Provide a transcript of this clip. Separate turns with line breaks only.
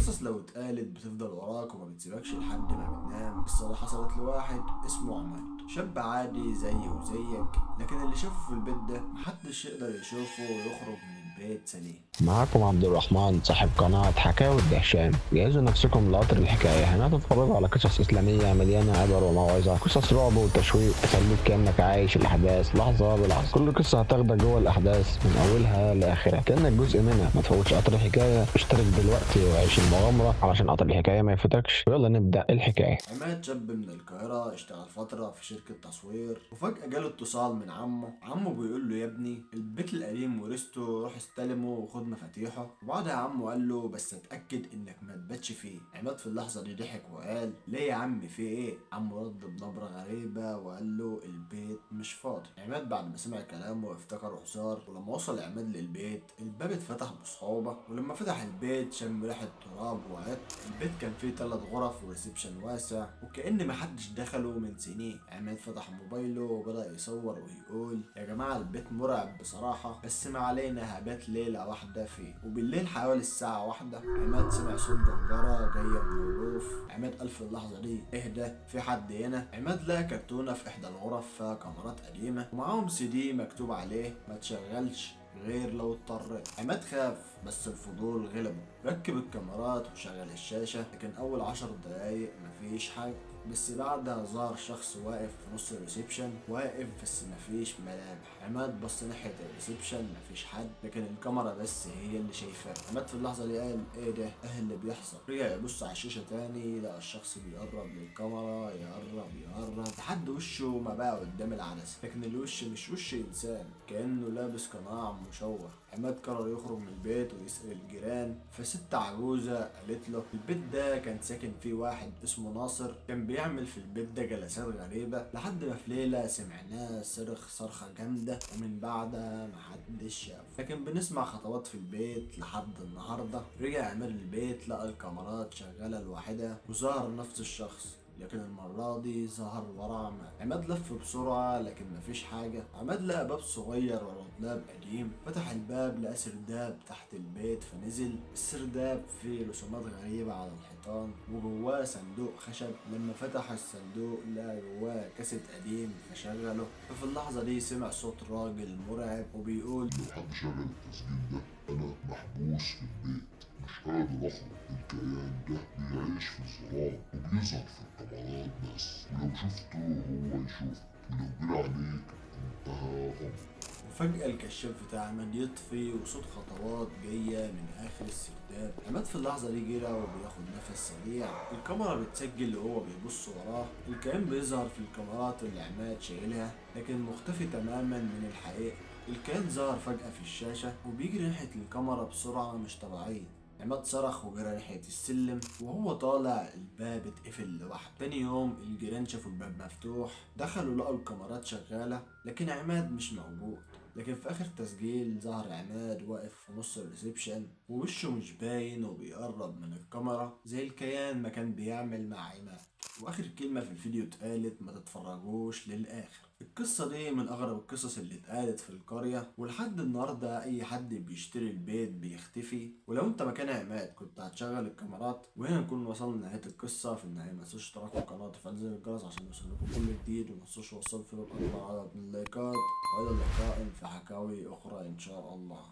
القصص لو اتقالت بتفضل وراك وما بتسيبكش لحد ما بتنام. القصة دي حصلت لواحد اسمه عماد، شاب عادي زيي وزيك، لكن اللي شافه في البيت ده محدش يقدر يشوفه ويخرج من البيت سليم.
معاكم عبد الرحمن صاحب قناة حكاوي الدهشان. جهزوا نفسكم لقطر الحكاية، هنتفرجوا على قصص إسلامية مليانة عبر وموعظة، قصص رعب وتشويق تخليك كأنك عايش الأحداث لحظة بلحظة. كل قصة هتاخدك جوه الأحداث من أولها لآخرها كأنك جزء منها. ما تفوتش قطر الحكاية، اشترك دلوقتي وعيش المغامرة علشان قطر الحكاية ما يفوتكش. ويلا نبدأ الحكاية.
عماد شاب من القاهرة، اشتغل فترة في شركة تصوير، وفجأة جاله اتصال من عمه بيقول له يا ابني البيت القديم ورثته، روح استلمه وخد مفاتيحه. وبعدها عمه قال له بس اتأكد انك ما تباتش فيه. عماد في اللحظة دي ضحك وقال ليه يا عم في ايه؟ عمه رد بنبرة غريبة وقال له البيت مش فاضي. عماد بعد ما سمع كلامه افتكر هزار، ولما وصل عماد للبيت الباب اتفتح بصعوبة، ولما فتح البيت شم ريحة تراب وعطر. البيت كان فيه 3 غرف وريسبشن واسع وكأن محدش دخله من سنين. عماد فتح موبايله وبدأ يصور ويقول يا جماعة البيت مرعب بصراحة، بس ما علينا، هبات ليلة واحدة فيه. وبالليل حوالي الساعة 1 عماد سمع صوت جرجرة جاية من الروف. عماد قال في اللحظة دي اهدى، في حد هنا. عماد لقى كرتونة في إحدى الغرف فيها كاميرات قديمة ومعاهم سي دي مكتوب عليه ما تشغلش غير لو اضطريت. عماد خاف بس الفضول غلبه، ركب الكاميرات وشغل الشاشة، لكن أول 10 دقايق مفيش حاجة. بس بعدها ظهر شخص واقف في نص الريسبشن، واقف بس مفيش ملامح. عماد بص ناحية الريسبشن مفيش حد، لكن الكاميرا بس هي اللي شايفاه. عماد في اللحظة دي قال ايه ده؟ ايه اللي بيحصل؟ رجع يبص على الشاشة تاني، لقى الشخص بيقرب للكاميرا، يقرب لحد وشه ما بقى قدام العدسة، لكن الوش مش وش إنسان، كأنه لابس قناع مشوه. عماد قرر يخرج من البيت ويسأل الجيران، فست عجوزة قالت له البيت ده كان ساكن فيه واحد اسمه ناصر، كان بيعمل في البيت ده جلسات غريبة، لحد ما في ليلة سمعناه صرخ صرخة جامدة ومن بعدها محدش شافه. لكن بنسمع خطوات في البيت لحد النهاردة. رجع عماد البيت لقى الكاميرات شغالة لوحدها وظهر نفس الشخص، لكن المرة دي ظهر ورا عماد. عماد لف بسرعة لكن مفيش حاجة. عماد لقى باب صغير ورا دولاب قديم، فتح الباب لقى سرداب تحت البيت فنزل. السرداب فيه رسومات غريبة على الحيطان وجواه صندوق خشب. لما فتح الصندوق لقى جواه كاسيت قديم فشغله. ففي اللحظة دي سمع صوت راجل مرعب وبيقول
لو حد شغل التسجيل ده أنا محبوس في البيت مش قادر أخرج. الكيان ده بيعيش في الظلام وبيظهر في الكاميرات بس، ولو شفته هو يشوفك، ولو جرى عليك انتهى أمرك.
وفجأة الكشاف بتاع عماد يطفي وصوت خطوات جاية من آخر السرداب. عماد في اللحظة دي جرى وبياخد نفس سريع. الكاميرا بتسجل وهو بيبص وراه. الكائن بيظهر في الكاميرات اللي عماد شايلها لكن مختفي تماما من الحقيقة. الكائن ظهر فجأة في الشاشة وبيجري ناحية الكاميرا بسرعة مش طبيعية. عماد صرخ وجرى ناحية السلم، وهو طالع الباب اتقفل لوحده. تاني يوم الجيران شافوا الباب مفتوح، دخلوا لقوا الكاميرات شغالة لكن عماد مش موجود. لكن في آخر تسجيل ظهر عماد واقف في نص الريسبشن ووشه مش باين وبيقرب من الكاميرا زي الكيان ما كان بيعمل مع عماد. واخر كلمة في الفيديو اتقالت ما تتفرجوش للآخر. القصة دي من أغرب القصص اللي اتقالت في القرية، ولحد النهاردة أي حد بيشتري البيت بيختفي. ولو أنت مكان عماد كنت هتشغل الكاميرات. وهنا نكون وصلنا لنهاية القصة. في النهاية متنسوش اشتراك في القناة وتفعيل زر الجرس عشان يوصلكم كل جديد، ومتنسوش توصلوا في أكبر عدد من اللايكات. وإلى اللقاء في حكاوي أخرى إن شاء الله.